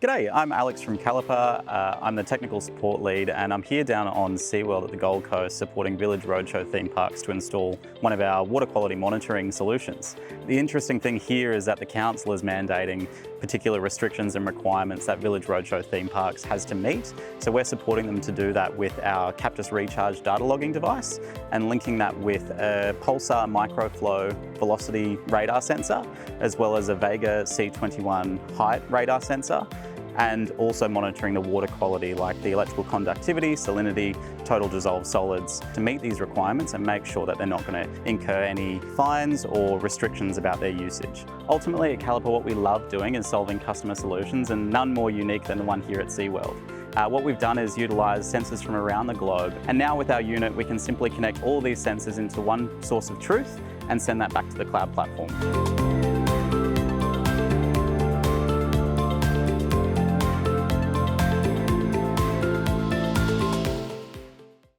G'day, I'm Alex from Kallipr. I'm the technical support lead and I'm here down on SeaWorld at the Gold Coast supporting Village Roadshow theme parks to install one of our water quality monitoring solutions. The interesting thing here is that the council is mandating particular restrictions and requirements that Village Roadshow theme parks has to meet. So we're supporting them to do that with our Captis Recharge data logging device and linking that with a pulsar microflow velocity radar sensor, as well as a Vega C21 height radar sensor, and also monitoring the water quality like the electrical conductivity, salinity, total dissolved solids to meet these requirements and make sure that they're not going to incur any fines or restrictions about their usage. Ultimately at Kallipr, what we love doing is solving customer solutions, and none more unique than the one here at SeaWorld. What we've done is utilise sensors from around the globe, and now with our unit we can simply connect all these sensors into one source of truth and send that back to the cloud platform.